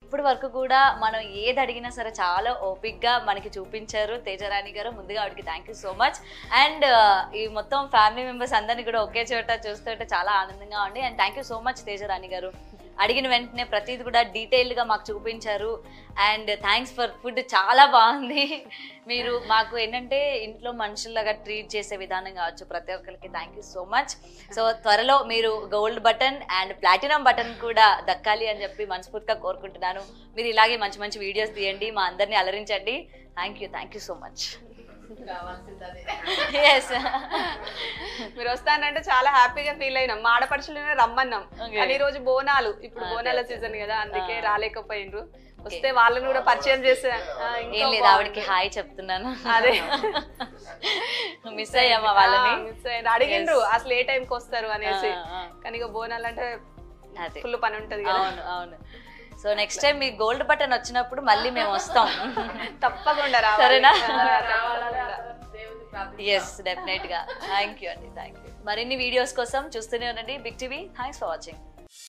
ఇప్పటి వరకు కూడా మనం ఏది అడిగినా సరే చాలా ఓపిక్గా మనకి చూపించారు తేజరాణి గారు. ముందుగా ఆవిడకి thank you so much. And ఈ మొత్తం ఫ్యామిలీ మెంబర్స్ అందరినీ కూడా ఒకే చోట చూస్తుంటే చాలా ఆనందంగా ఉంది. And thank you so much Tejarani గారు. అడిగిన వెంటనే ప్రతిదీ కూడా డీటెయిల్డ్గా మాకు చూపించారు. అండ్ థ్యాంక్స్ ఫర్ ఫుడ్, చాలా బాగుంది. మీరు మాకు ఏంటంటే ఇంట్లో మనుషుల్లాగా ట్రీట్ చేసే విధానం కావచ్చు, ప్రతి ఒక్కరికి thank you so much. So త్వరలో మీరు gold button and platinum button కూడా దక్కాలి అని చెప్పి మనస్ఫూర్తిగా కోరుకుంటున్నాను. మీరు ఇలాగే మంచి మంచి వీడియోస్ తీయండి, మా అందరినీ అలరించండి. Thank you so much. మీరు వస్తానంటే చాలా హ్యాపీగా ఫీల్ అయినాం. మా ఆడపడుచులనే రమ్మన్నాం కానీ ఈ రోజు బోనాలు, ఇప్పుడు బోనాల సీజన్ కదా, అందుకే రాలేకపోయినరు. వస్తే వాళ్ళని కూడా పరిచయం చేసే. ఏం లేదు, ఆవిడకి హాయ్ చెప్తున్నాను. అదే మిస్ అయ్యామా వాళ్ళని, మిస్ అయ్యారు. అడిగిండ్రు అసలు ఏ టైంకి వస్తారు అనేసి, కానీ ఇక బోనాలు అంటే ఫుల్ పని ఉంటది కదా. అవును అవును. సో నెక్స్ట్ టైం మీ గోల్డ్ బటన్ వచ్చినప్పుడు మళ్ళీ మేము వస్తాం తప్పకుండా. సరేనా? ఎస్, డెఫినెట్ గా. థ్యాంక్ యూ అండి, థ్యాంక్ యూ. మరిన్ని వీడియోస్ కోసం చూస్తూనే ఉండండి big TV. Thanks for watching.